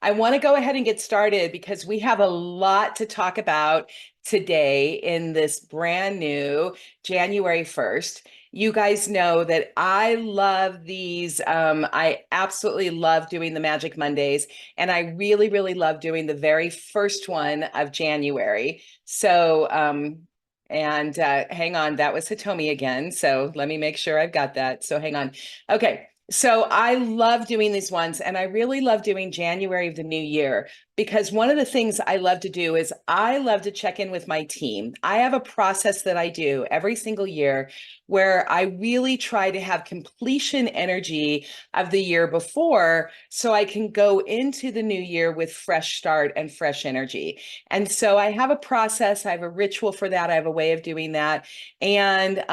I want to go ahead and get started because we have a lot to talk about today in this brand new January 1st. You guys know that I love these. I absolutely love doing the Magic Mondays, and I really, really love doing the very first one of January. Hang on, that was Hitomi again. So let me make sure I've got that. So hang on. Okay. So I love doing these ones, and I really love doing January of the new year because one of the things I love to do is I love to check in with my team. I have a process that I do every single year where I really try to have completion energy of the year before so I can go into the new year with fresh start and fresh energy. And so I have a process, I have a ritual for that, I have a way of doing that. And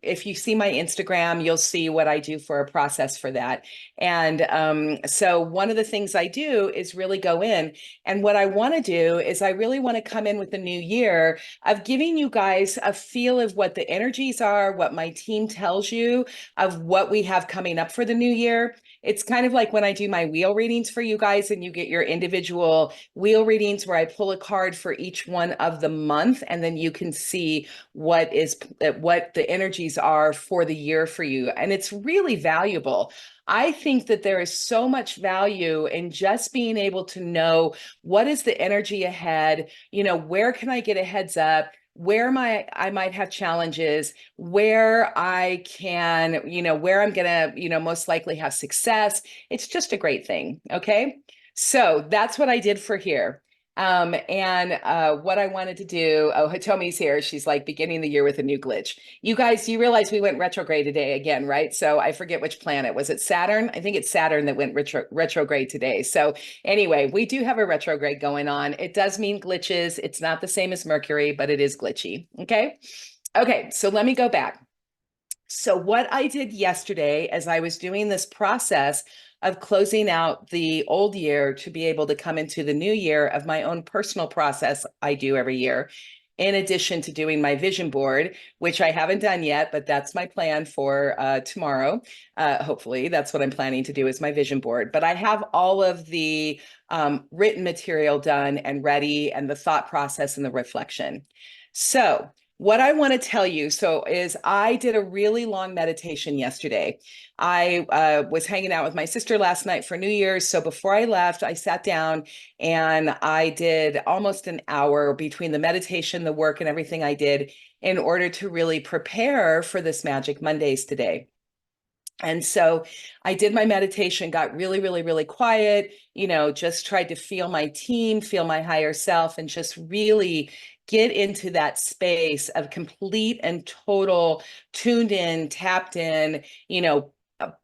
if you see my Instagram, you'll see what I do for a process for that. And so one of the things I do is really go in. And what I want to do is I really want to come in with the new year of giving you guys a feel of what the energies are, what my team tells you of what we have coming up for the new year. It's kind of like when I do my wheel readings for you guys and you get your individual wheel readings where I pull a card for each one of the month, and then you can see what the energies are for the year for you. And it's really valuable. I think that there is so much value in just being able to know what is the energy ahead, where can I get a heads up, where I might have challenges, where I can, where I'm gonna, most likely have success. It's just a great thing. Okay. So that's what I did for here. What I wanted to do, oh, Hitomi's here. She's like beginning the year with a new glitch. You guys, you realize we went retrograde today again, right? So I forget which planet. Was it Saturn? I think it's Saturn that went retrograde today. So anyway, we do have a retrograde going on. It does mean glitches. It's not the same as Mercury, but it is glitchy. Okay. Okay. So let me go back. So what I did yesterday as I was doing this process of closing out the old year to be able to come into the new year of my own personal process I do every year, in addition to doing my vision board, which I haven't done yet, but that's my plan for tomorrow. Hopefully, that's what I'm planning to do is my vision board. But I have all of the written material done and ready, and the thought process and the reflection. So what I want to tell you is I did a really long meditation yesterday. I was hanging out with my sister last night for New Year's. So before I left, I sat down and I did almost an hour between the meditation, the work, and everything I did in order to really prepare for this Magic Mondays today. And so I did my meditation, got really, really, really quiet, just tried to feel my team, feel my higher self, and just really get into that space of complete and total tuned in, tapped in,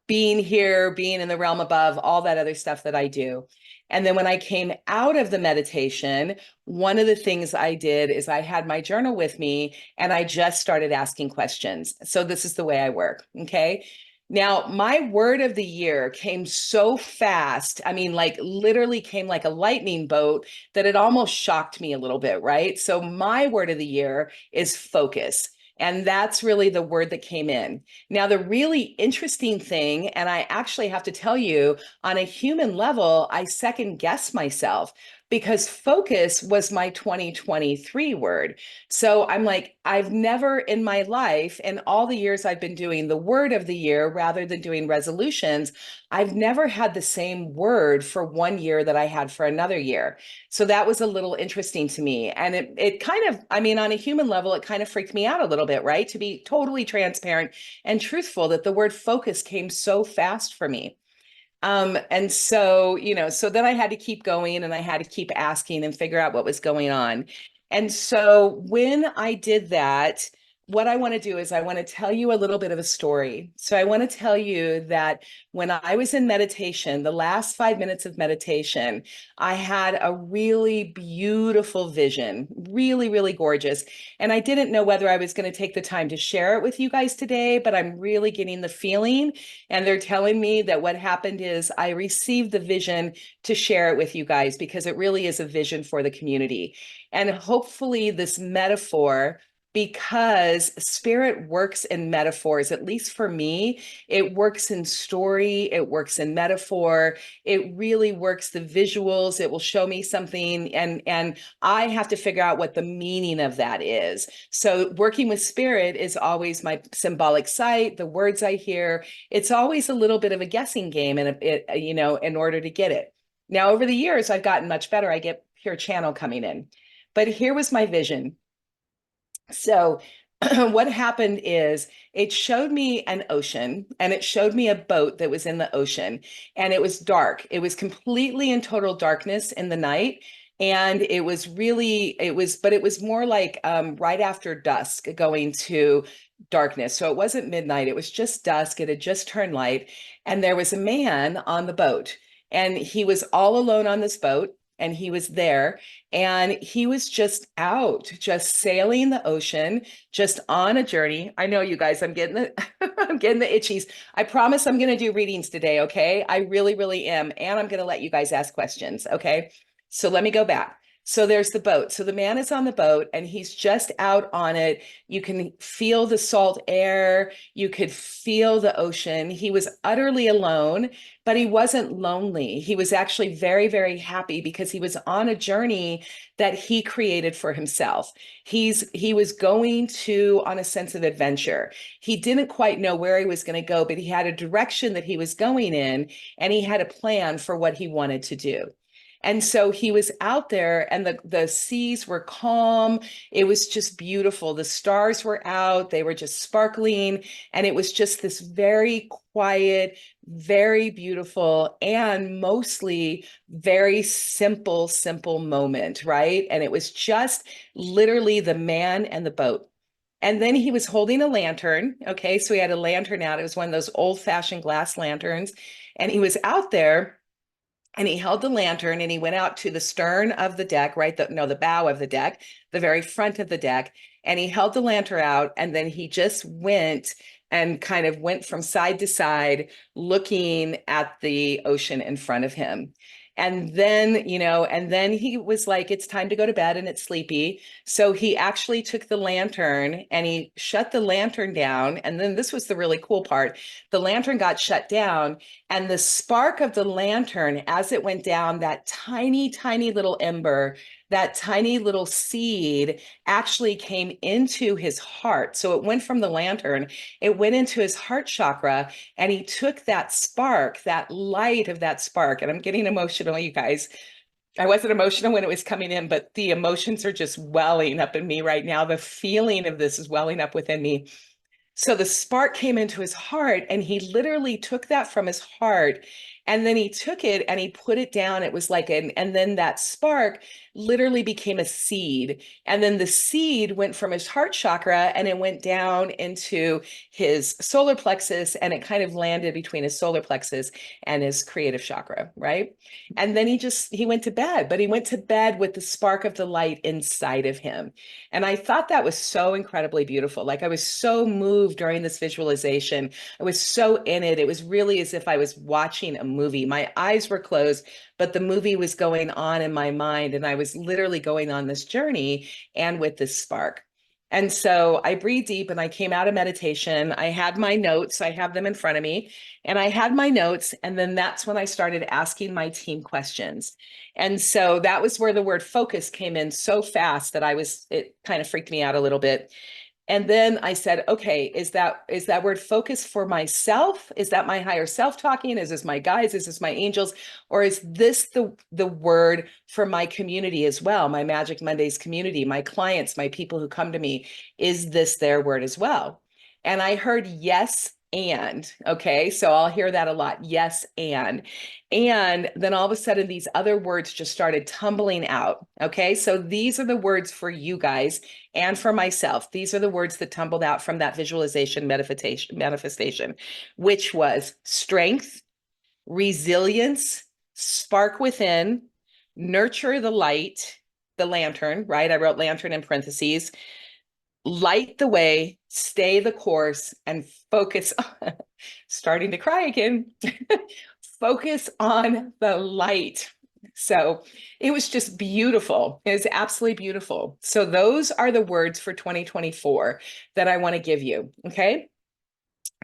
being here, being in the realm above, all that other stuff that I do. And then when I came out of the meditation, one of the things I did is I had my journal with me and I just started asking questions. So this is the way I work. Okay. Now, my word of the year came so fast. I mean, like literally came like a lightning bolt that it almost shocked me a little bit, right? So my word of the year is focus. And that's really the word that came in. Now, the really interesting thing, and I actually have to tell you, on a human level, I second guess myself because focus was my 2023 word. So I'm like, I've never in my life, in all the years I've been doing the word of the year rather than doing resolutions, I've never had the same word for one year that I had for another year. So that was a little interesting to me. And it kind of, I mean, on a human level, it kind of freaked me out a little bit, right? To be totally transparent and truthful, that the word focus came so fast for me. And so, so then I had to keep going and I had to keep asking and figure out what was going on. And so when I did that, what I want to do is I want to tell you a little bit of a story. So I want to tell you that when I was in meditation, the last 5 minutes of meditation, I had a really beautiful vision, really, really gorgeous. And I didn't know whether I was going to take the time to share it with you guys today, but I'm really getting the feeling. And they're telling me that what happened is I received the vision to share it with you guys because it really is a vision for the community. And hopefully this metaphor because spirit works in metaphors. At least for me, it works in story, it works in metaphor, it really works the visuals. It will show me something, and I have to figure out what the meaning of that is. So working with spirit is always my symbolic sight, the words I hear. It's always a little bit of a guessing game, and in order to get it. Now, over the years, I've gotten much better. I get pure channel coming in. But here was my vision. So what happened is it showed me an ocean, and it showed me a boat that was in the ocean, and it was dark. It was completely in total darkness in the night. And but it was more like right after dusk going to darkness. So it wasn't midnight. It was just dusk. It had just turned light. And there was a man on the boat, and he was all alone on this boat, and he was there, and he was just out, just sailing the ocean, just on a journey. I know, you guys, I'm getting the I'm getting the itchies. I promise I'm going to do readings today, okay? I really, really am. And I'm going to let you guys ask questions, okay? So let me go back. So there's the boat. So the man is on the boat, and he's just out on it. You can feel the salt air. You could feel the ocean. He was utterly alone, but he wasn't lonely. He was actually very, very happy because he was on a journey that he created for himself. He was going on a sense of adventure. He didn't quite know where he was going to go, but he had a direction that he was going in, and he had a plan for what he wanted to do. And so he was out there, and the seas were calm. It was just beautiful. The stars were out. They were just sparkling. And it was just this very quiet, very beautiful, and mostly very simple, simple moment, right? And it was just literally the man and the boat. And then he was holding a lantern. Okay. So he had a lantern out. It was one of those old-fashioned glass lanterns. And he was out there, and he held the lantern, and he went out to the stern of the deck, right? The bow of the deck, the very front of the deck. And he held the lantern out, and then he just went and kind of went from side to side, looking at the ocean in front of him. And then he was like, it's time to go to bed, and it's sleepy. So he actually took the lantern and he shut the lantern down. And then this was the really cool part. The lantern got shut down, and the spark of the lantern, as it went down, that tiny, tiny little ember, that tiny little seed actually came into his heart. So it went from the lantern, it went into his heart chakra, and he took that spark, that light of that spark. And I'm getting emotional, you guys. I wasn't emotional when it was coming in, but the emotions are just welling up in me right now. The feeling of this is welling up within me. So the spark came into his heart, and he literally took that from his heart, and then he took it and he put it down. It was like and then that spark literally became a seed. And then the seed went from his heart chakra, and it went down into his solar plexus, and it kind of landed between his solar plexus and his creative chakra, right? And then he went to bed, but he went to bed with the spark of the light inside of him. And I thought that was so incredibly beautiful. Like, I was so moved during this visualization. I was so in it. It was really as if I was watching a movie. My eyes were closed, but the movie was going on in my mind, and I was literally going on this journey and with this spark. And so I breathed deep, and I came out of meditation. I had my notes. I have them in front of me, and I had my notes. And then that's when I started asking my team questions. And so that was where the word focus came in so fast that it kind of freaked me out a little bit. And then I said, okay, is that word focus for myself? Is that my higher self talking? Is this my guides? Is this my angels? Or is this the word for my community as well? My Magic Mondays community, my clients, my people who come to me, is this their word as well? And I heard yes, and okay, so I'll hear that a lot. Yes, and then all of a sudden these other words just started tumbling out. Okay, so these are the words for you guys and for myself. These are the words that tumbled out from that visualization manifestation, which was strength, resilience, spark within, nurture the light, the lantern, right? I wrote lantern in parentheses, light the way, stay the course, and focus on, starting to cry again, focus on the light. So it was just beautiful. It was absolutely beautiful. So those are the words for 2024 that I want to give you. Okay.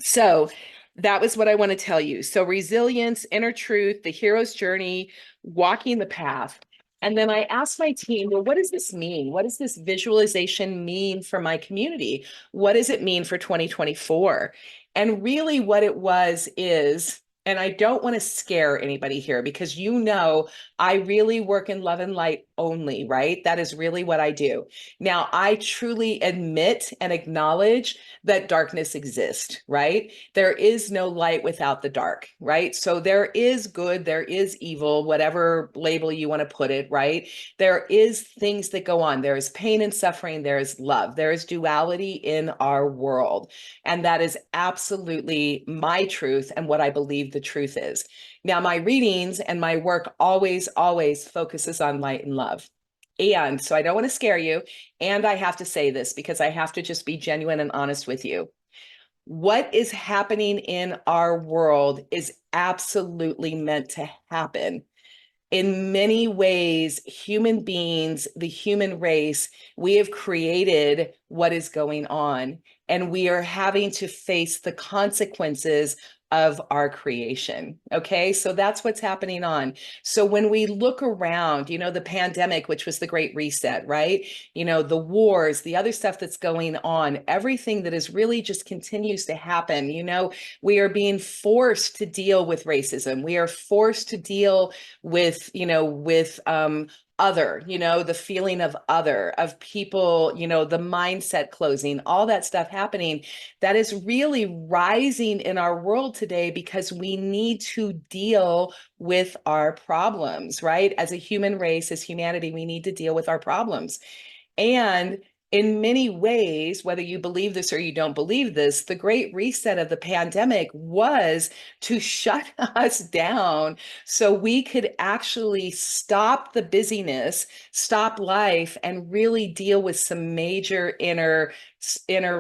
So that was what I want to tell you. So resilience, inner truth, the hero's journey, walking the path. And then I asked my team, well, what does this mean? What does this visualization mean for my community? What does it mean for 2024? And really what it was is, and I don't want to scare anybody here because I really work in love and light only, right? That is really what I do. Now, I truly admit and acknowledge that darkness exists, right? There is no light without the dark, right? So there is good, there is evil, whatever label you want to put it, right? There is things that go on. There is pain and suffering, there is love, there is duality in our world. And that is absolutely my truth and what I believe the truth is. Now, my readings and my work always focuses on light and love. And so I don't want to scare you. And I have to say this because I have to just be genuine and honest with you. What is happening in our world is absolutely meant to happen. In many ways, human beings, the human race, we have created what is going on, and we are having to face the consequences of our creation. Okay, so that's what's happening on. So when we look around, the pandemic, which was the Great Reset, right? The wars, the other stuff that's going on, everything that is really just continues to happen. We are being forced to deal with racism. We are forced to deal with other, the feeling of other, of people, the mindset closing, all that stuff happening, that is really rising in our world today because we need to deal with our problems, right? As a human race, as humanity, we need to deal with our problems. And in many ways, whether you believe this or you don't believe this, the great reset of the pandemic was to shut us down so we could actually stop the busyness, stop life, and really deal with some major inner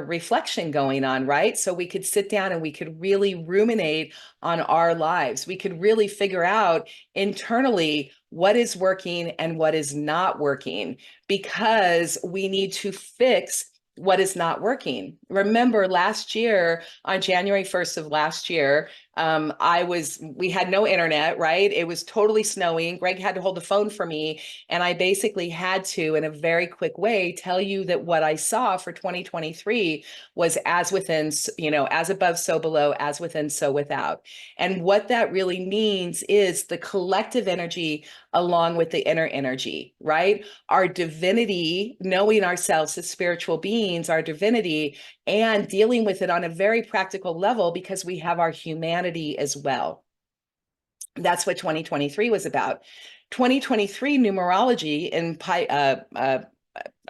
reflection going on, right? So we could sit down and we could really ruminate on our lives. We could really figure out internally what is working and what is not working, because we need to fix what is not working. Remember last year, on January 1st of last year, we had no internet, right? It was totally snowing. Greg had to hold the phone for me. And I basically had to, in a very quick way, tell you that what I saw for 2023 was as within, as above, so below, as within, so without. And what that really means is the collective energy along with the inner energy, right? Our divinity, knowing ourselves as spiritual beings, our divinity, and dealing with it on a very practical level because we have our humanity as well. That's what 2023 was about. 2023 numerology in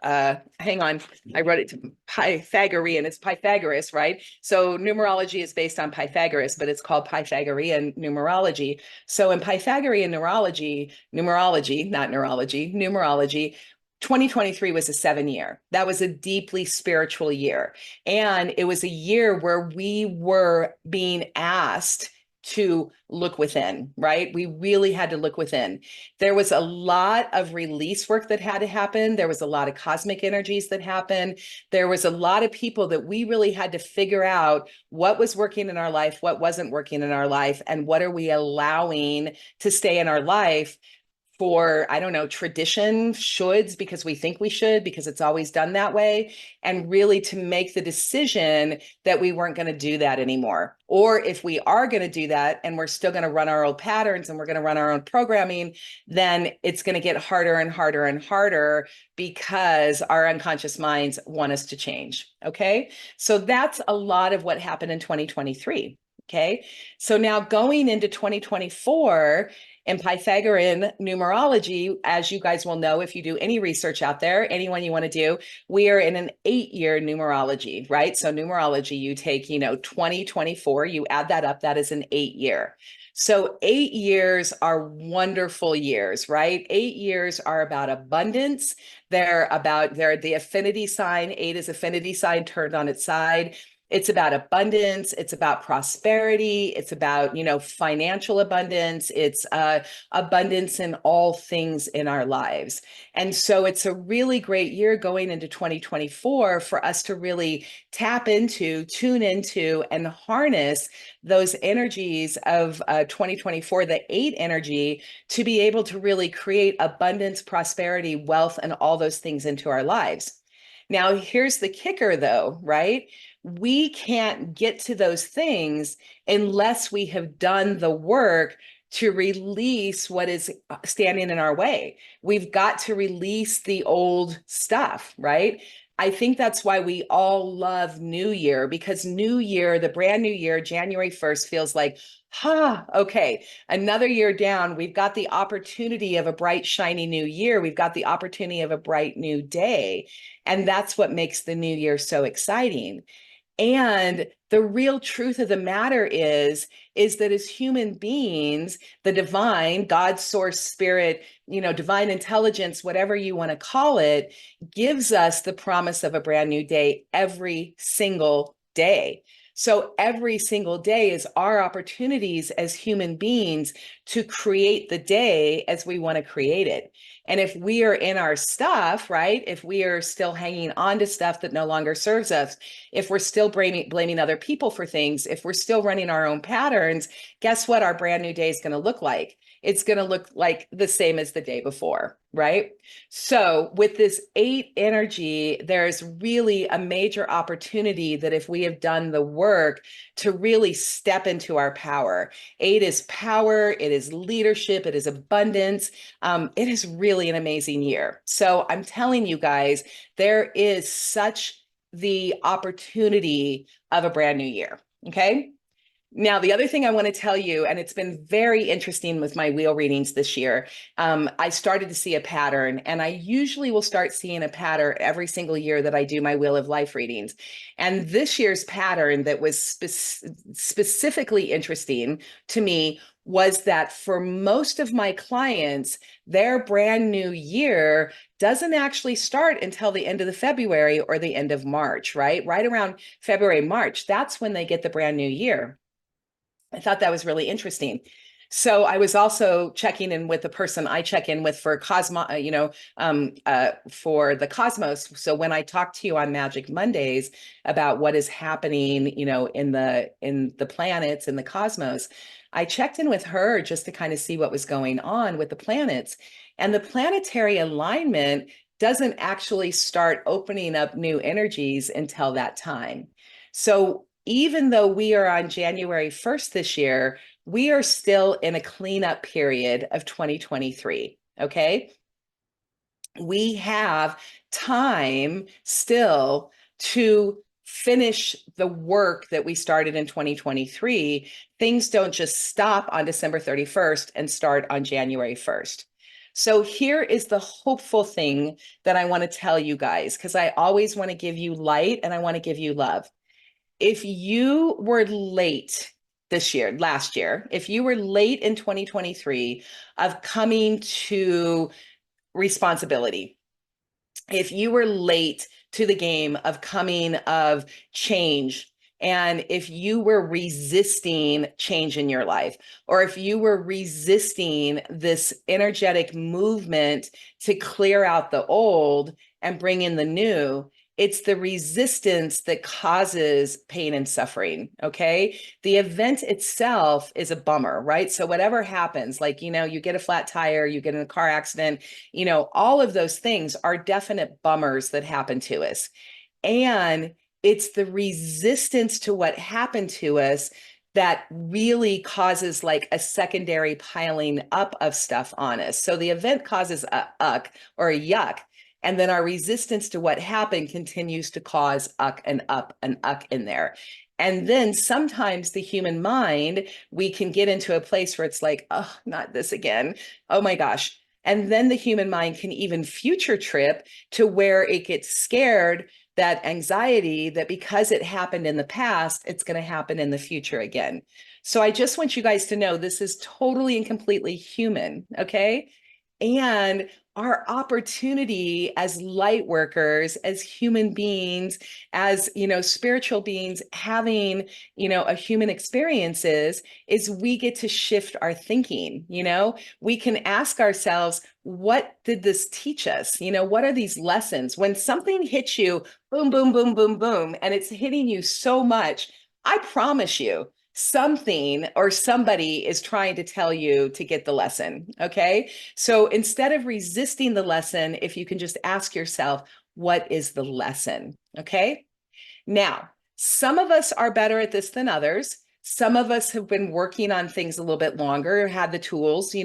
hang on, I wrote it to Pythagorean. It's Pythagoras, right? So numerology is based on Pythagoras, but it's called Pythagorean numerology. So in Pythagorean numerology, not neurology, numerology, 2023 was a 7 year. That was a deeply spiritual year. And it was a year where we were being asked to look within, right? We really had to look within. There was a lot of release work that had to happen. There was a lot of cosmic energies that happened. There was a lot of people that we really had to figure out what was working in our life, what wasn't working in our life, and what are we allowing to stay in our life for, I don't know, tradition, shoulds, because we think we should, because it's always done that way, and really to make the decision that we weren't going to do that anymore. Or if we are going to do that and we're still going to run our old patterns and we're going to run our own programming, then it's going to get harder and harder and harder because our unconscious minds want us to change. Okay. So that's a lot of what happened in 2023. Okay. So now going into 2024, in Pythagorean numerology, as you guys will know, if you do any research out there, anyone you want to do, we are in an 8-year numerology, right? So numerology, you take, 2024, you add that up, that is an 8-year. So 8 years are wonderful years, right? 8 years are about abundance. They're the affinity sign. 8 is affinity sign turned on its side. It's about abundance. It's about prosperity. It's about, financial abundance. It's abundance in all things in our lives. And so it's a really great year going into 2024 for us to really tap into, tune into, and harness those energies of 2024, the 8 energy, to be able to really create abundance, prosperity, wealth, and all those things into our lives. Now, here's the kicker, though, right? We can't get to those things unless we have done the work to release what is standing in our way. We've got to release the old stuff, right? I think that's why we all love New Year, because New Year, the brand new year, January 1st, feels like, okay, another year down. We've got the opportunity of a bright, shiny new year. We've got the opportunity of a bright new day. And that's what makes the new year so exciting. And the real truth of the matter is that as human beings, the divine, God, source, spirit, divine intelligence, whatever you want to call it, gives us the promise of a brand new day every single day. So every single day is our opportunities as human beings to create the day as we want to create it. And if we are in our stuff, right? If we are still hanging on to stuff that no longer serves us, if we're still blaming other people for things, if we're still running our own patterns, guess what our brand new day is going to look like? It's going to look like the same as the day before, right? So with this 8 energy, there's really a major opportunity that if we have done the work to really step into our power. 8 is power, it is leadership, it is abundance. It is really an amazing year. So I'm telling you guys, there is such the opportunity of a brand new year. Okay. Now, the other thing I want to tell you, and it's been very interesting with my wheel readings this year, I started to see a pattern, and I usually will start seeing a pattern every single year that I do my Wheel of Life readings. And this year's pattern that was specifically interesting to me was that for most of my clients, their brand new year doesn't actually start until the end of the February or the end of March, right? Right around February, March, that's when they get the brand new year. I thought that was really interesting. So I was also checking in with the person I check in with for for the cosmos. So when I talk to you on Magic Mondays about what is happening, in the planets and the cosmos, I checked in with her just to kind of see what was going on with the planets. And the planetary alignment doesn't actually start opening up new energies until that time. So even though we are on January 1st this year, we are still in a cleanup period of 2023. Okay. We have time still to finish the work that we started in 2023. Things don't just stop on December 31st and start on January 1st. So here is the hopeful thing that I want to tell you guys, because I always want to give you light and I want to give you love. If you were late last year, if you were late in 2023 of coming to responsibility, if you were late to the game of coming of change, and if you were resisting change in your life, or if you were resisting this energetic movement to clear out the old and bring in the new, it's the resistance that causes pain and suffering. Okay. The event itself is a bummer, right? So whatever happens, like, you get a flat tire, you get in a car accident, all of those things are definite bummers that happen to us. And it's the resistance to what happened to us that really causes like a secondary piling up of stuff on us. So the event causes a uck or a yuck. And then our resistance to what happened continues to cause uck and up and uck in there. And then sometimes the human mind, we can get into a place where it's like, oh, not this again. Oh my gosh. And then the human mind can even future trip to where it gets scared, that anxiety that because it happened in the past, it's going to happen in the future again. So I just want you guys to know this is totally and completely human. Okay. And our opportunity as light workers, as human beings, as, spiritual beings having, a human experiences is we get to shift our thinking. We can ask ourselves, what did this teach us? What are these lessons? When something hits you, boom, boom, boom, boom, boom, and it's hitting you so much, I promise you, something or somebody is trying to tell you to get the lesson. Okay. So instead of resisting the lesson, if you can just ask yourself, what is the lesson? Okay. Now, some of us are better at this than others. Some of us have been working on things a little bit longer, had the tools.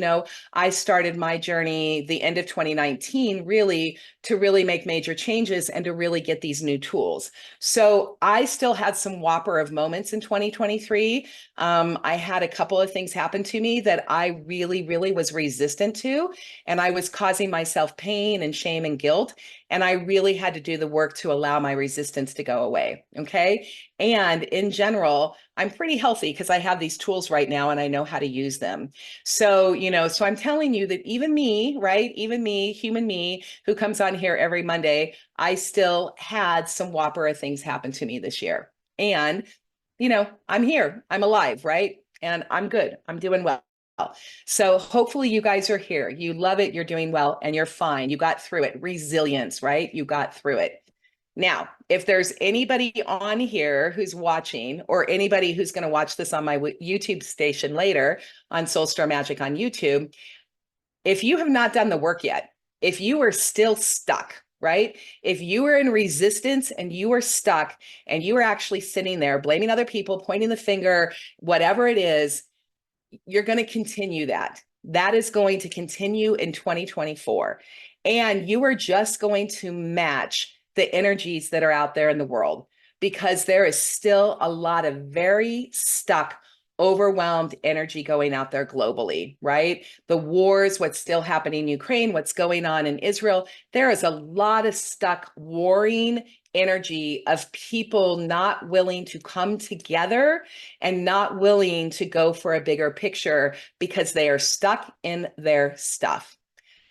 I started my journey the end of 2019, really to really make major changes and to really get these new tools. So I still had some whopper of moments in 2023. I had a couple of things happen to me that I really, really was resistant to, and I was causing myself pain and shame and guilt. And I really had to do the work to allow my resistance to go away. Okay. And in general, I'm pretty healthy because I have these tools right now and I know how to use them. So, so I'm telling you that even me, right? Even me, human me, who comes on here every Monday, I still had some whopper of things happen to me this year. And, I'm here, I'm alive, right? And I'm good, I'm doing well. So hopefully you guys are here. You love it. You're doing well and you're fine. You got through it. Resilience, right? You got through it. Now, if there's anybody on here who's watching or anybody who's going to watch this on my YouTube station later on Soul Star Magic on YouTube, if you have not done the work yet, if you are still stuck, right? If you are in resistance and you are stuck and you are actually sitting there blaming other people, pointing the finger, whatever it is, you're going to continue that. That is going to continue in 2024. And you are just going to match the energies that are out there in the world because there is still a lot of very stuck, overwhelmed energy going out there globally, right? The wars, what's still happening in Ukraine, what's going on in Israel, there is a lot of stuck warring energy of people not willing to come together and not willing to go for a bigger picture because they are stuck in their stuff.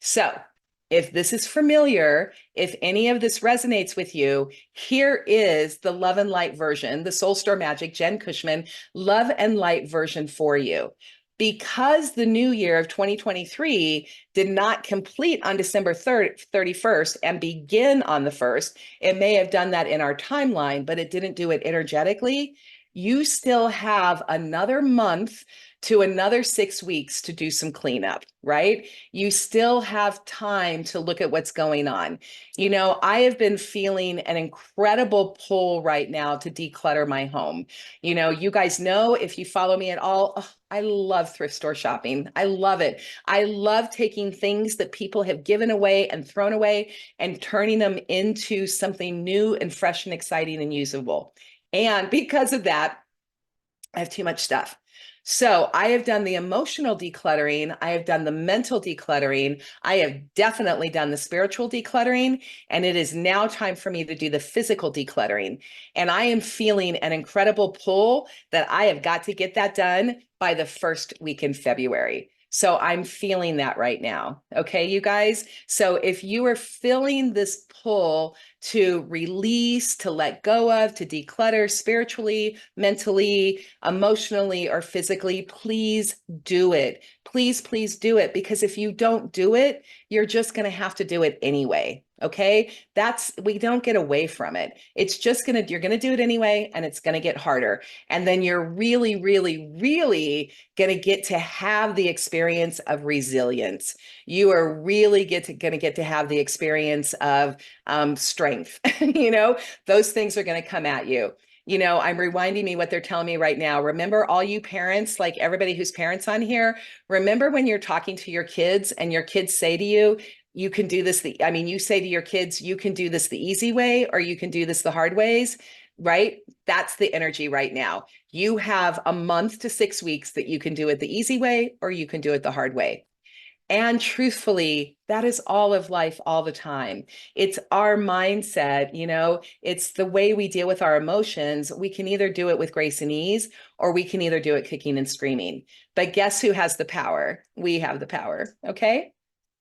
So, if this is familiar, if any of this resonates with you, here is the Love and Light version, the Soul Star Magic Jen Cushman Love and Light version for you. Because the new year of 2023 did not complete on December 31st and begin on the 1st, it may have done that in our timeline, but it didn't do it energetically. You still have another month to another 6 weeks to do some cleanup, right? You still have time to look at what's going on. I have been feeling an incredible pull right now to declutter my home. You guys know if you follow me at all, oh, I love thrift store shopping. I love it. I love taking things that people have given away and thrown away and turning them into something new and fresh and exciting and usable. And because of that, I have too much stuff. So I have done the emotional decluttering. I have done the mental decluttering. I have definitely done the spiritual decluttering. And it is now time for me to do the physical decluttering. And I am feeling an incredible pull that I have got to get that done by the first week in February. So I'm feeling that right now. Okay, you guys. So if you are feeling this pull to release, to let go of, to declutter spiritually, mentally, emotionally, or physically, please do it. Please, please do it. Because if you don't do it, you're just going to have to do it anyway. Okay. We don't get away from it. It's just you're going to do it anyway, and it's going to get harder. And then you're really, really, really going to get to have the experience of resilience. You are really going to get to have the experience of strength. Those things are going to come at you. I'm rewinding me what they're telling me right now. Remember, all you parents, like everybody who's parents on here, remember when you're talking to your kids and your kids say to you, you can do this. You say to your kids, you can do this the easy way, or you can do this the hard ways, right? That's the energy right now. You have a month to 6 weeks that you can do it the easy way, or you can do it the hard way. And truthfully, that is all of life all the time. It's our mindset, it's the way we deal with our emotions. We can either do it with grace and ease, or we can either do it kicking and screaming. But guess who has the power? We have the power. Okay.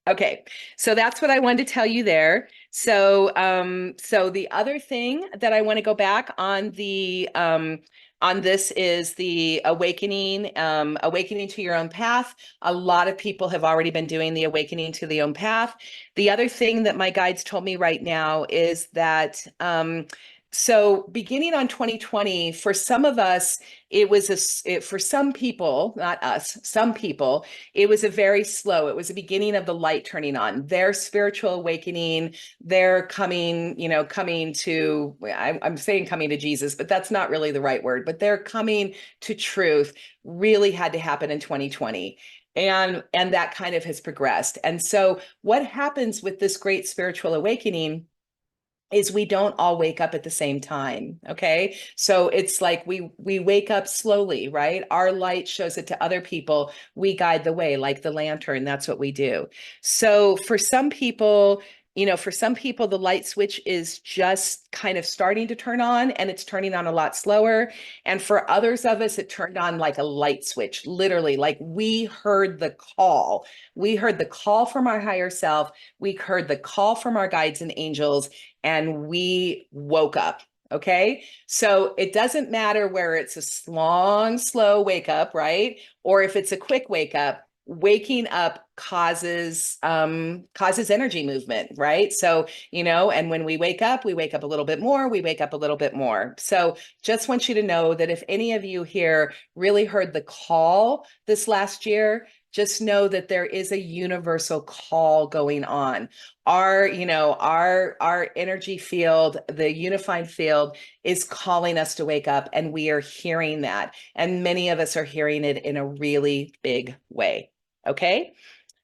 Okay, so that's what I wanted to tell you there. So the other thing that I want to go back on this is the awakening, awakening to your own path. A lot of people have already been doing the awakening to the own path. The other thing that my guides told me right now is that so beginning on 2020, for some of us, it was for some people, not us, some people, it was a very slow, it was the beginning of the light turning on, their spiritual awakening, their coming, coming to, I'm saying coming to Jesus, but that's not really the right word, but their coming to truth really had to happen in 2020. And that kind of has progressed. And so what happens with this great spiritual awakening is we don't all wake up at the same time. Okay, so it's like we wake up slowly, right? Our light shows it to other people, we guide the way like the lantern. That's what we do. So for some people, for some people the light switch is just kind of starting to turn on, and it's turning on a lot slower. And for others of us, it turned on like a light switch, literally, like we heard the call. We heard the call from our higher self, we heard the call from our guides and angels, and we woke up. Okay. So it doesn't matter where it's a long, slow wake up, right? Or if it's a quick wake up, waking up causes energy movement, right? So, and when we wake up a little bit more, we wake up a little bit more. So just want you to know that if any of you here really heard the call this last year, just know that there is a universal call going on. Our energy field, the unified field, is calling us to wake up, and we are hearing that. And many of us are hearing it in a really big way. Okay.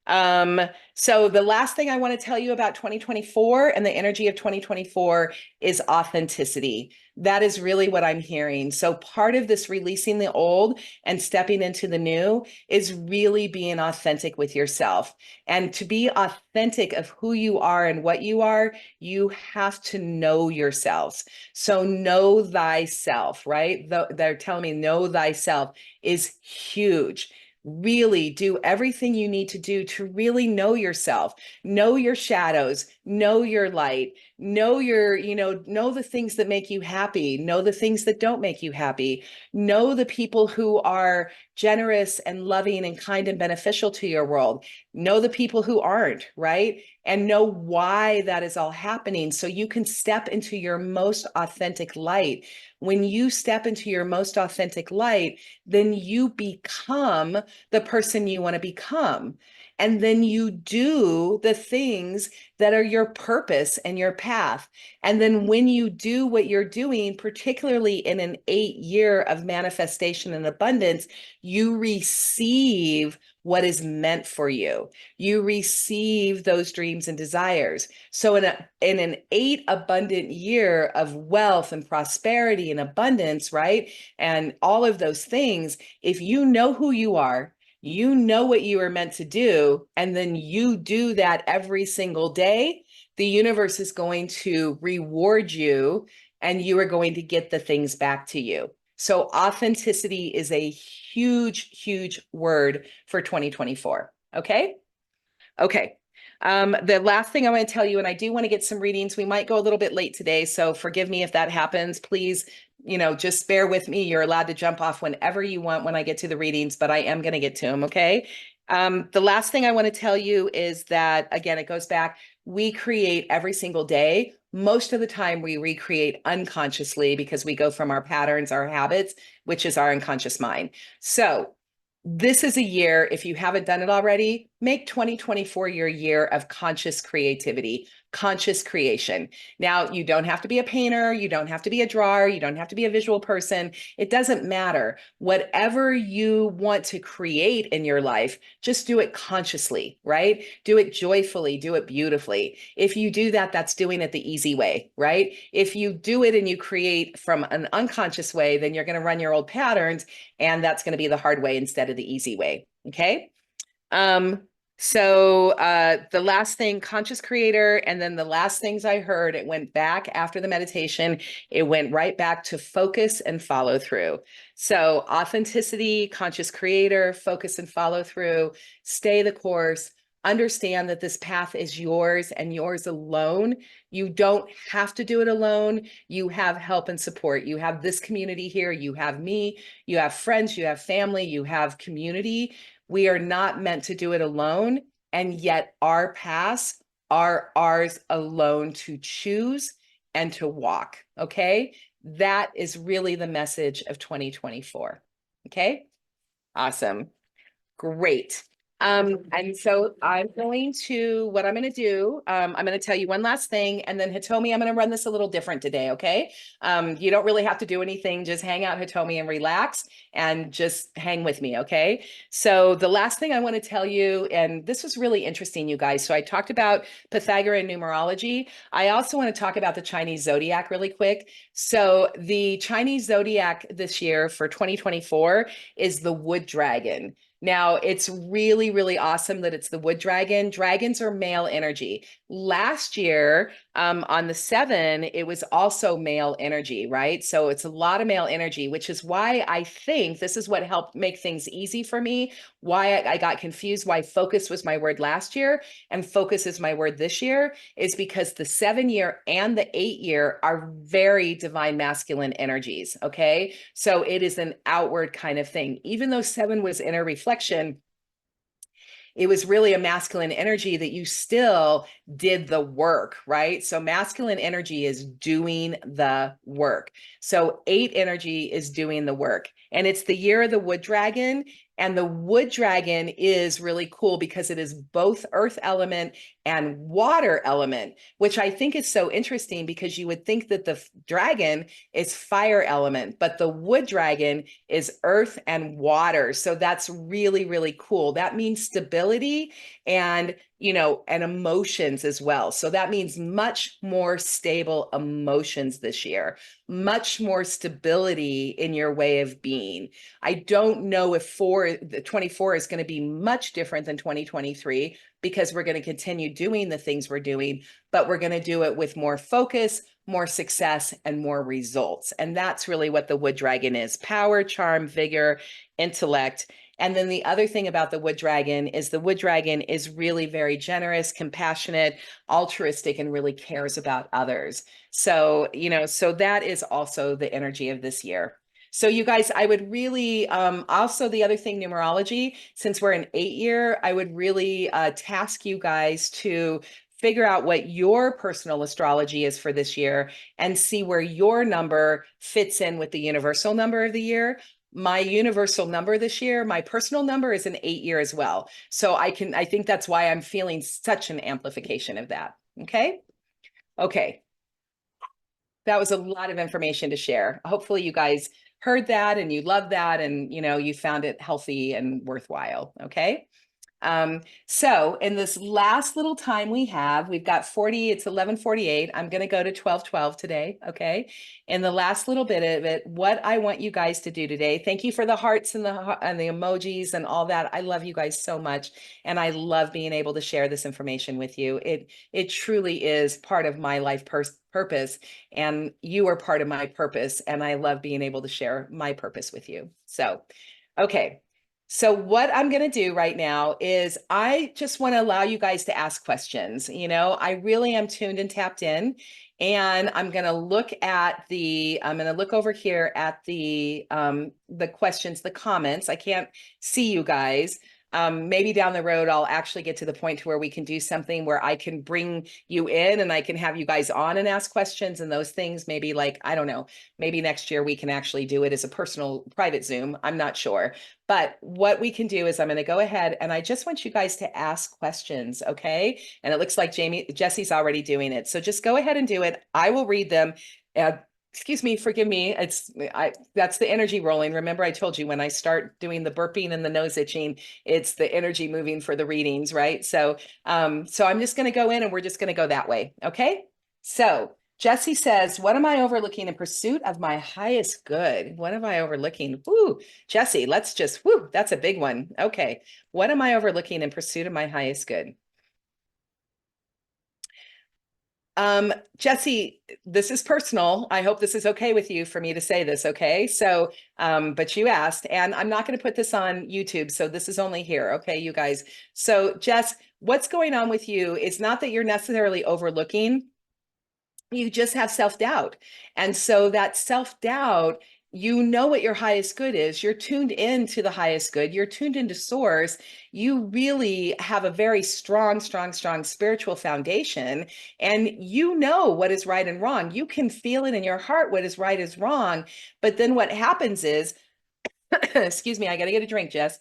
Um, so the last thing I want to tell you about 2024 and the energy of 2024 is authenticity. That is really what I'm hearing. So part of this releasing the old and stepping into the new is really being authentic with yourself. And to be authentic of who you are and what you are, you have to know yourselves. So know thyself, right? They're telling me know thyself is huge. Really do everything you need to do to really know yourself, know your shadows, know your light, know know the things that make you happy, know the things that don't make you happy, know the people who are generous and loving and kind and beneficial to your world, know the people who aren't, right? And know why that is all happening so you can step into your most authentic light. When you step into your most authentic light, then you become the person you want to become. And then you do the things that are your purpose and your path. And then when you do what you're doing, particularly in an 8 year of manifestation and abundance, you receive what is meant for you. You receive those dreams and desires. So in an 8 abundant year of wealth and prosperity and abundance, right? And all of those things, if you know who you are, you know what you are meant to do, and then you do that every single day, the universe is going to reward you, and you are going to get the things back to you. So authenticity is a huge, huge word for 2024. Okay. Okay. The last thing I want to tell you, and I do want to get some readings. We might go a little bit late today, so forgive me if that happens. Please, just bear with me. You're allowed to jump off whenever you want when I get to the readings, but I am going to get to them. Okay. The last thing I want to tell you is that, again, it goes back. We create every single day. Most of the time, we recreate unconsciously because we go from our patterns, our habits, which is our unconscious mind. So this is a year, if you haven't done it already, make 2024 your year of conscious creativity, conscious creation. Now, you don't have to be a painter, you don't have to be a drawer, you don't have to be a visual person. It doesn't matter. Whatever you want to create in your life, just do it consciously, right? Do it joyfully, do it beautifully. If you do that, that's doing it the easy way, right? If you do it and you create from an unconscious way, then you're going to run your old patterns, and that's going to be the hard way instead of the easy way. Okay. The last thing, conscious creator, and then the last things I heard, it went back after the meditation, it went right back to focus and follow through. So authenticity, conscious creator, focus and follow through, stay the course, understand that this path is yours and yours alone. You don't have to do it alone. You have help and support. You have this community here. You have me. You have friends. You have family. You have community. We are not meant to do it alone. And yet our paths are ours alone to choose and to walk. Okay. That is really the message of 2024. Okay. Awesome. Great. And so what I'm going to do, I'm going to tell you one last thing, and then Hitomi, I'm going to run this a little different today. Okay. You don't really have to do anything. Just hang out, Hitomi, and relax and just hang with me. Okay. So the last thing I want to tell you, and this was really interesting, you guys. So I talked about Pythagorean numerology. I also want to talk about the Chinese zodiac really quick. So the Chinese zodiac this year for 2024 is the wood dragon. Now, it's really, really awesome that it's the wood dragon. Dragons are male energy. Last year, on the 7, it was also male energy, right? So it's a lot of male energy, which is why I think this is what helped make things easy for me, why I got confused, why focus was my word last year and focus is my word this year, is because the 7-year and the 8-year are very divine masculine energies, okay? So it is an outward kind of thing. Even though 7 was inner reflection, it was really a masculine energy that you still did the work, right? So masculine energy is doing the work. So 8 energy is doing the work. And it's the year of the wood dragon. And the wood dragon is really cool because it is both earth element and water element, which I think is so interesting because you would think that the dragon is fire element, but the wood dragon is earth and water. So that's really, really cool. That means stability and, and emotions as well. So that means much more stable emotions this year, much more stability in your way of being. I don't know if 24 is going to be much different than 2023 because we're going to continue doing the things we're doing, but we're going to do it with more focus, more success, and more results. And that's really what the wood dragon is: power, charm, vigor, intellect. And then the other thing about the wood dragon is really very generous, compassionate, altruistic, and really cares about others. So, so that is also the energy of this year. So you guys, I would really, also the other thing, numerology, since we're an 8-year, I would really task you guys to figure out what your personal astrology is for this year and see where your number fits in with the universal number of the year. My universal number this year, my personal number, is an 8-year as well. So I think that's why I'm feeling such an amplification of that. Okay. Okay. That was a lot of information to share. Hopefully you guys heard that and you love that and you found it healthy and worthwhile. Okay. So in this last little time we've got 40, it's 11:48. I'm going to go to 12:12 today. Okay. In the last little bit of it, what I want you guys to do today, thank you for the hearts and the emojis and all that. I love you guys so much. And I love being able to share this information with you. It truly is part of my life purpose, and you are part of my purpose. And I love being able to share my purpose with you. So, okay. So what I'm going to do right now is I just want to allow you guys to ask questions. I really am tuned and tapped in, and I'm going to look over here at the questions, the comments. I can't see you guys. Maybe down the road, I'll actually get to the point to where we can do something where I can bring you in and I can have you guys on and ask questions and those things. Maybe I don't know, maybe next year we can actually do it as a personal private Zoom. I'm not sure. But what we can do is I'm going to go ahead and I just want you guys to ask questions. Okay. And it looks like Jesse's already doing it. So just go ahead and do it. I will read them. Excuse me, forgive me. That's the energy rolling. Remember, I told you when I start doing the burping and the nose itching, it's the energy moving for the readings, right? So I'm just going to go in and we're just going to go that way. Okay. So Jesse says, what am I overlooking in pursuit of my highest good? What am I overlooking? Woo, Jesse, that's a big one. Okay. What am I overlooking in pursuit of my highest good? Jesse, this is personal. I hope this is okay with you for me to say this, okay? So, but you asked, and I'm not going to put this on YouTube, so this is only here, okay, you guys. So, Jess, what's going on with you is not that you're necessarily overlooking, you just have self-doubt. And so that self-doubt, you know what your highest good is. You're tuned into the highest good. You're tuned into source. You really have a very strong, strong, strong spiritual foundation. And you know what is right and wrong. You can feel it in your heart what is right is wrong. But then what happens is, excuse me, I got to get a drink, Jess.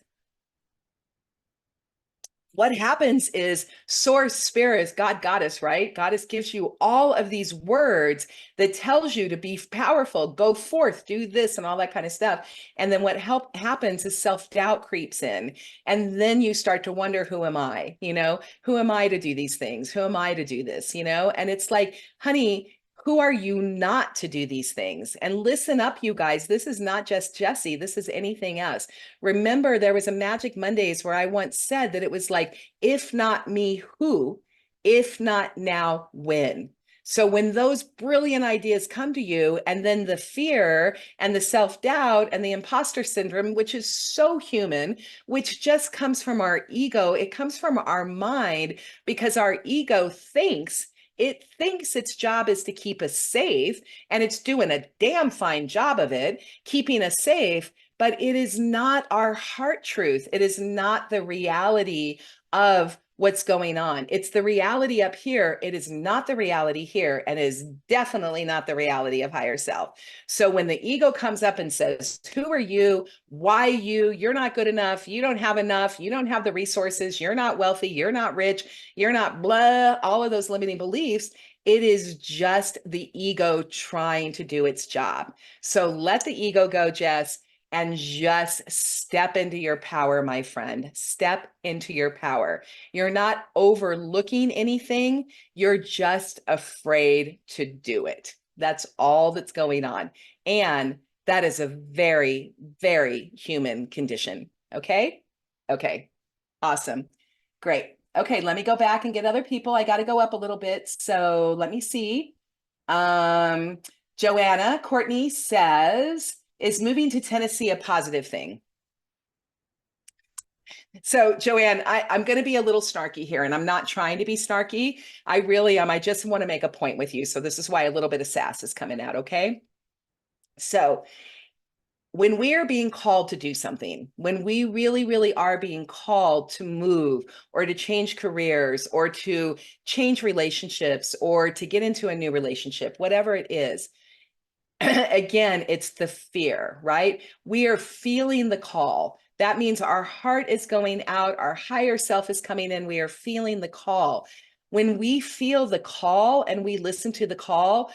What happens is source, spirit, God, goddess, right? Goddess gives you all of these words that tells you to be powerful, go forth, do this and all that kind of stuff. And then what happens is self-doubt creeps in. And then you start to wonder, who am I? Who am I to do these things? Who am I to do this? And it's like, honey, who are you not to do these things? And listen up, you guys. This is not just Jesse. This is anything else. Remember, there was a Magic Mondays where I once said that it was like, if not me, who? If not now, when? So when those brilliant ideas come to you, and then the fear and the self-doubt and the imposter syndrome, which is so human, which just comes from our ego, it comes from our mind, because our ego thinks its job is to keep us safe, and it's doing a damn fine job of it, keeping us safe, but it is not our heart truth. It is not the reality of what's going on. It's the reality up here. It is not the reality here, and is definitely not the reality of higher self. So when the ego comes up and says, who are you? Why you? You're not good enough. You don't have enough. You don't have the resources. You're not wealthy. You're not rich. You're not blah, all of those limiting beliefs. It is just the ego trying to do its job. So let the ego go, Jess, and just step into your power, my friend. Step into your power. You're not overlooking anything. You're just afraid to do it. That's all that's going on. And that is a very, very human condition. Okay? Okay. Awesome. Great. Okay, let me go back and get other people. I got to go up a little bit. So let me see. Joanna Courtney says, is moving to Tennessee a positive thing? So Joanne, I'm going to be a little snarky here, and I'm not trying to be snarky. I really am. I just want to make a point with you. So this is why a little bit of sass is coming out. Okay. So when we are being called to do something, when we really, really are being called to move or to change careers or to change relationships or to get into a new relationship, whatever it is, again, it's the fear, right? We are feeling the call. That means our heart is going out, our higher self is coming in, we are feeling the call. When we feel the call and we listen to the call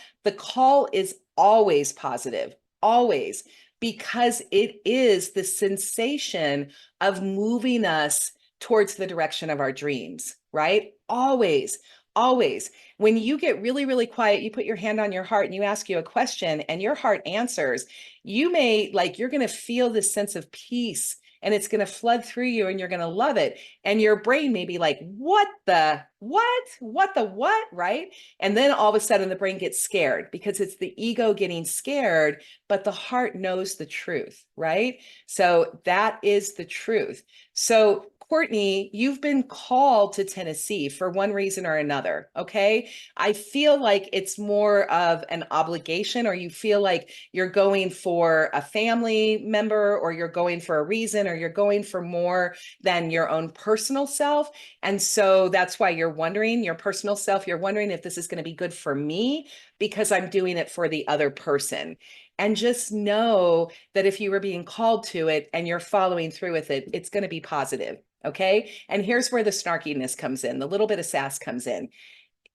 is always positive, always, because it is the sensation of moving us towards the direction of our dreams, right? Always, always. When you get really, really quiet, you put your hand on your heart and you ask you a question and your heart answers, you're going to feel this sense of peace, and it's going to flood through you and you're going to love it. And your brain may be like, what the what, right? And then all of a sudden the brain gets scared because it's the ego getting scared, but the heart knows the truth, right? So that is the truth. So Courtney, you've been called to Tennessee for one reason or another, okay? I feel like it's more of an obligation, or you feel like you're going for a family member, or you're going for a reason, or you're going for more than your own personal self. And so that's why you're wondering, your personal self, you're wondering if this is going to be good for me because I'm doing it for the other person. And just know that if you were being called to it and you're following through with it, it's going to be positive. Okay. And here's where the snarkiness comes in, the little bit of sass comes in.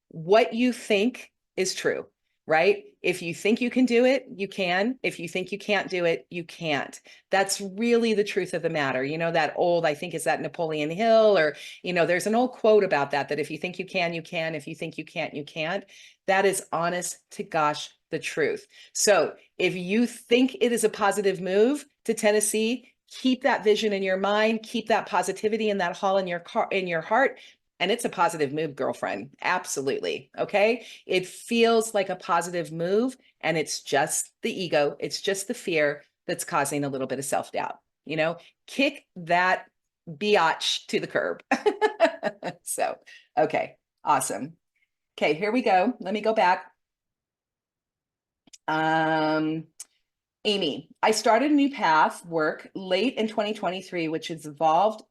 What you think is true, right? If you think you can do it, you can. If you think you can't do it, you can't. That's really the truth of the matter. That old, I think, is that Napoleon Hill, or, there's an old quote about that, that if you think you can, you can. If you think you can't, you can't. That is honest to gosh, the truth. So if you think it is a positive move to Tennessee, keep that vision in your mind, keep that positivity in that hall in your heart, And it's a positive move, girlfriend. Absolutely. Okay. It feels like a positive move, and it's just the ego, it's just the fear that's causing a little bit of self doubt. Kick that biatch to the curb. So, okay, awesome. Okay, here we go. Let me go back. Um, Amy, I started a new path work late in 2023, which has involved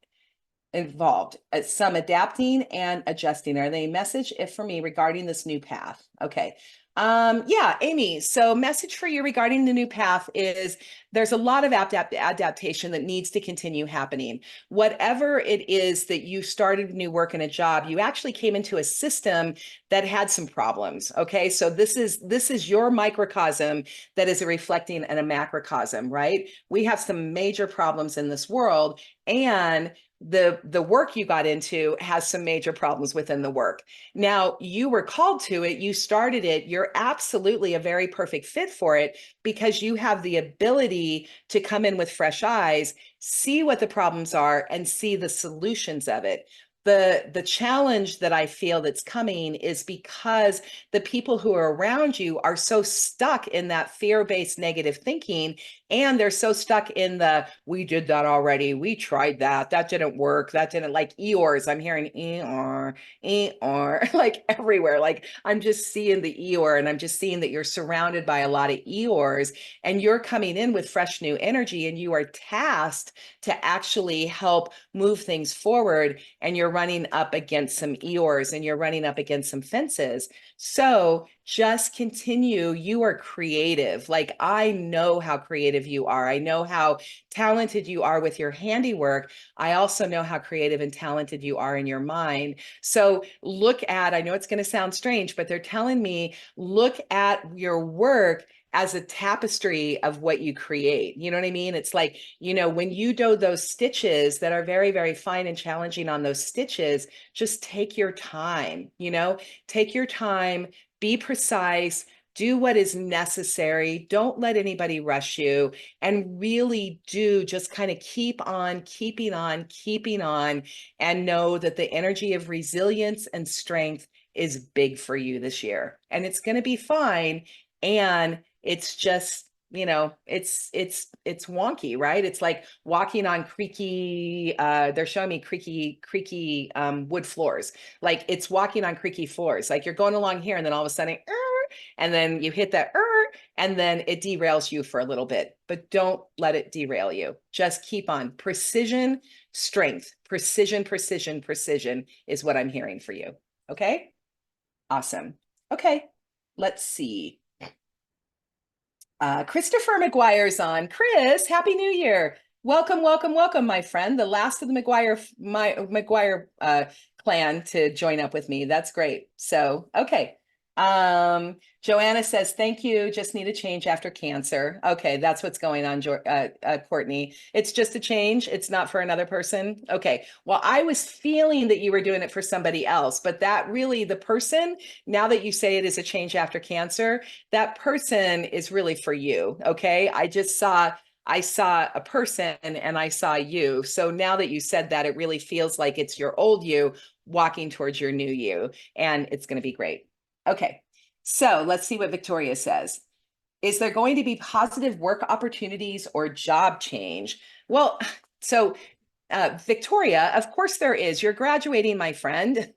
some adapting and adjusting. Are they a message if for me regarding this new path? Okay. Yeah, Amy. So message for you regarding the new path is there's a lot of adaptation that needs to continue happening. Whatever it is that you started new work in a job, you actually came into a system that had some problems. Okay. So this is your microcosm that is reflecting in a macrocosm, right? We have some major problems in this world, and the work you got into has some major problems within the work. Now, you were called to it, you started it, you're absolutely a very perfect fit for it because you have the ability to come in with fresh eyes, see what the problems are, and see the solutions of it. The challenge that I feel that's coming is because the people who are around you are so stuck in that fear-based negative thinking, and they're so stuck in the we did that already, we tried that didn't work, that didn't, like Eeyores. I'm hearing Eeyore, Eeyore like everywhere. Like I'm just seeing the Eeyore, and I'm just seeing that you're surrounded by a lot of Eeyores, and you're coming in with fresh new energy, and you are tasked to actually help move things forward, and you're running up against some Eeyores, and you're running up against some fences. So just continue. You are creative. Like I know how creative you are. I know how talented you are with your handiwork. I also know how creative and talented you are in your mind. So look at, I know it's going to sound strange, but they're telling me, look at your work as a tapestry of what you create. You know what I mean? It's like, when you do those stitches that are very, very fine and challenging on those stitches, just take your time, take your time, be precise, do what is necessary. Don't let anybody rush you, and really do just kind of keep on keeping on, keeping on, and know that the energy of resilience and strength is big for you this year, and it's going to be fine. And it's just, it's wonky, right? It's like walking on creaky, they're showing me creaky wood floors. Like it's walking on creaky floors. Like you're going along here, and then all of a sudden, and then you hit that, and then it derails you for a little bit. But don't let it derail you. Just keep on. Precision, strength, precision, precision, precision is what I'm hearing for you. Okay? Awesome. Okay, let's see. Christopher McGuire's on. Chris, Happy New Year. Welcome, welcome, welcome, my friend. The last of the McGuire clan to join up with me. That's great. So, okay. Joanna says, thank you. Just need a change after cancer. Okay, that's what's going on, Courtney. It's just a change. It's not for another person. Okay. Well, I was feeling that you were doing it for somebody else, but that really, the person, now that you say it is a change after cancer, that person is really for you. Okay. I saw a person and I saw you. So now that you said that, it really feels like it's your old you walking towards your new you, and it's going to be great. Okay, so let's see what Victoria says. Is there going to be positive work opportunities or job change? Well, so Victoria, of course there is. You're graduating, my friend.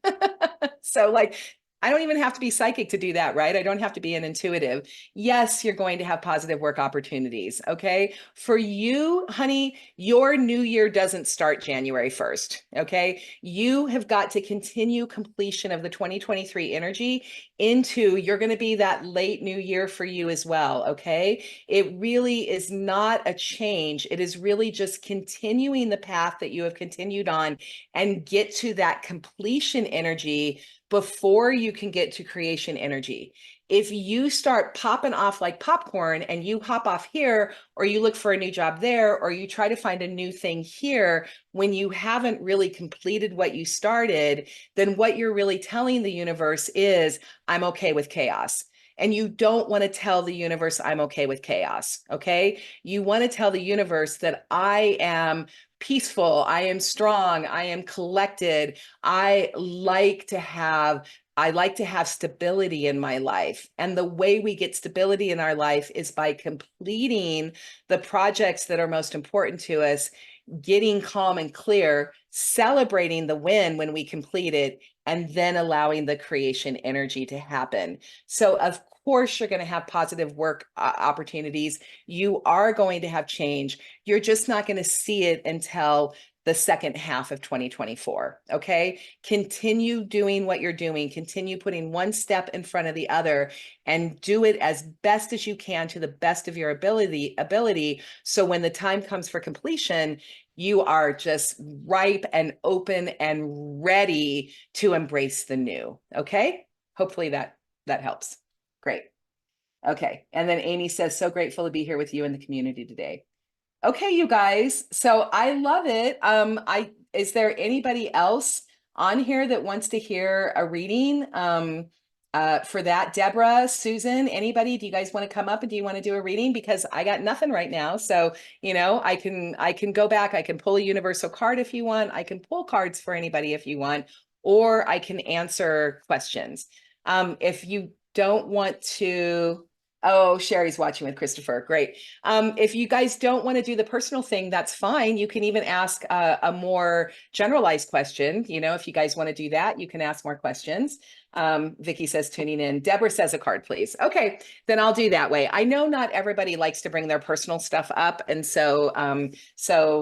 So like, I don't even have to be psychic to do that, right? I don't have to be an intuitive. Yes, you're going to have positive work opportunities. Okay. For you, honey, your new year doesn't start January 1st. Okay. You have got to continue completion of the 2023 energy into, you're going to be that late new year for you as well. Okay. It really is not a change. It is really just continuing the path that you have continued on, and get to that completion energy before you can get to creation energy. If you start popping off like popcorn and you hop off here, or you look for a new job there, or you try to find a new thing here when you haven't really completed what you started, then what you're really telling the universe is, I'm okay with chaos. And you don't want to tell the universe, I'm okay with chaos. Okay. You want to tell the universe that I am peaceful. I am strong. I am collected. I like to have stability in my life. And the way we get stability in our life is by completing the projects that are most important to us, getting calm and clear, celebrating the win when we complete it, and then allowing the creation energy to happen. So, of course, you're going to have positive work opportunities. You are going to have change. You're just not going to see it until the second half of 2024. Okay. Continue doing what you're doing, continue putting one step in front of the other, and do it as best as you can to the best of your ability. So when the time comes for completion, you are just ripe and open and ready to embrace the new. Okay. Hopefully that helps. Great. Okay. And then Amy says, so grateful to be here with you in the community today. Okay, you guys. So I love it. Is there anybody else on here that wants to hear a reading? For that, Deborah, Susan, anybody, do you guys want to come up and do you want to do a reading? Because I got nothing right now. So, I can go back, I can pull a universal card if you want, I can pull cards for anybody if you want, or I can answer questions. If you don't want to, oh, Sherry's watching with Christopher. Great. If you guys don't want to do the personal thing, that's fine. You can even ask a more generalized question. If you guys want to do that, you can ask more questions. Vicky says tuning in. Deborah says a card, please. Okay, then I'll do that way. I know not everybody likes to bring their personal stuff up, and so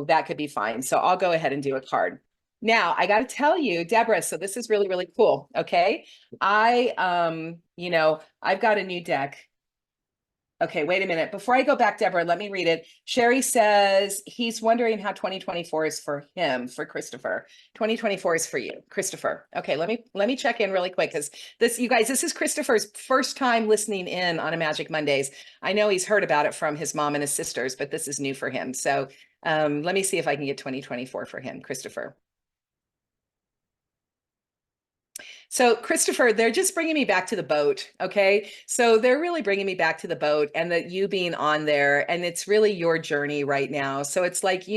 that could be fine. So I'll go ahead and do a card. Now, I got to tell you, Deborah, so this is really, really cool. Okay. I've got a new deck. Okay, wait a minute. Before I go back, Deborah, let me read it. Sherry says he's wondering how 2024 is for him, for Christopher. 2024 is for you, Christopher. Okay, let me check in really quick, because you guys, this is Christopher's first time listening in on a Magic Mondays. I know he's heard about it from his mom and his sisters, but this is new for him. So let me see if I can get 2024 for him, Christopher. So Christopher, they're just bringing me back to the boat. Okay. So they're really bringing me back to the boat, and that you being on there, and it's really your journey right now. So it's like,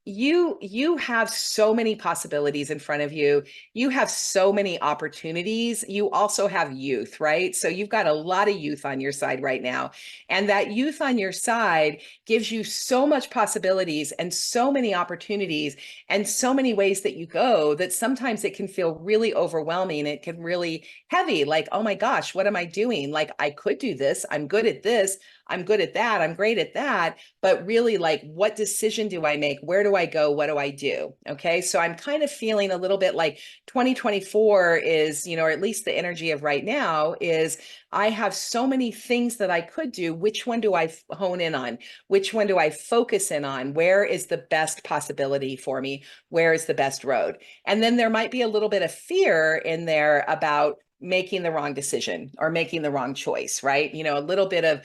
you have so many possibilities in front of you. You have so many opportunities. You also have youth, right? So you've got a lot of youth on your side right now. And that youth on your side gives you so much possibilities and so many opportunities and so many ways that you go, that sometimes it can feel really overwhelming. It can really heavy, like, oh my gosh, what am I doing? Like, I could do this. I'm good at this. I'm good at that. I'm great at that. But really, like, what decision do I make? Where do I go? What do I do? Okay. So I'm kind of feeling a little bit like 2024 is, or at least the energy of right now is, I have so many things that I could do. Which one do I hone in on? Which one do I focus in on? Where is the best possibility for me? Where is the best road? And then there might be a little bit of fear in there about making the wrong decision or making the wrong choice, right? A little bit of,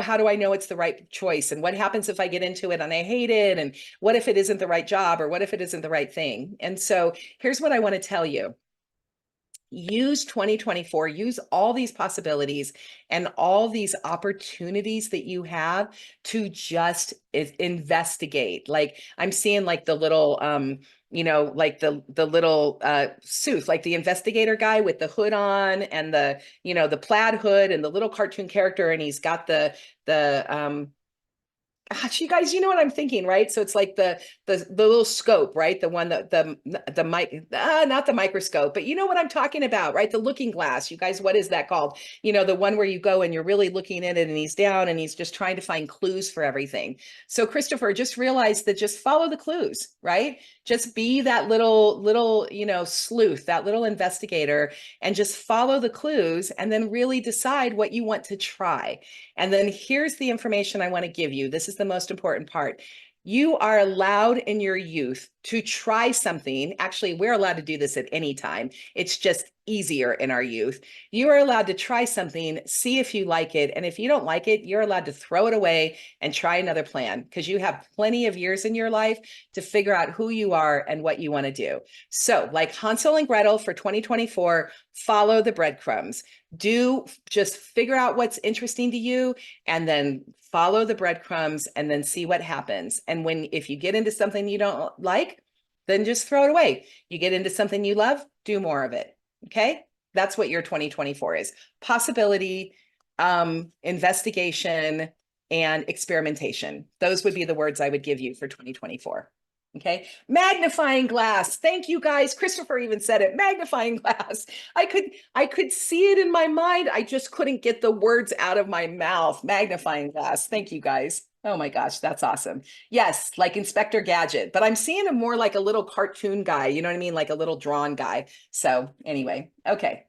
how do I know it's the right choice? And what happens if I get into it and I hate it? And what if it isn't the right job? Or what if it isn't the right thing? And so here's what I want to tell you. Use 2024, use all these possibilities and all these opportunities that you have to just investigate. Like, I'm seeing like the little, like the little Sooth, like the investigator guy with the hood on and the plaid hood and the little cartoon character, and he's got the gosh, you guys, you know what I'm thinking, right? So it's like the little scope, right? The one that the mic, not the microscope, but you know what I'm talking about, right? The looking glass. You guys, what is that called? The one where you go and you're really looking at it, and he's down and he's just trying to find clues for everything. So Christopher, just realize that, just follow the clues, right? Just be that little sleuth, that little investigator, and just follow the clues, and then really decide what you want to try. And then here's the information I want to give you. This is the most important part. You are allowed in your youth to try something. Actually, we're allowed to do this at any time. It's just easier in our youth. You are allowed to try something, see if you like it. And if you don't like it, you're allowed to throw it away and try another plan because you have plenty of years in your life to figure out who you are and what you want to do. So, like Hansel and Gretel for 2024, follow the breadcrumbs. Do just figure out what's interesting to you and then follow the breadcrumbs and then see what happens. And if you get into something you don't like, then just throw it away. You get into something you love, do more of it. Okay. That's what your 2024 is. Possibility, investigation, and experimentation. Those would be the words I would give you for 2024. Okay. Magnifying glass. Thank you guys. Christopher even said it. Magnifying glass. I could see it in my mind. I just couldn't get the words out of my mouth. Magnifying glass. Thank you guys. Oh my gosh, that's awesome. Yes, like Inspector Gadget, but I'm seeing him more like a little cartoon guy. You know what I mean? Like a little drawn guy. So anyway, okay.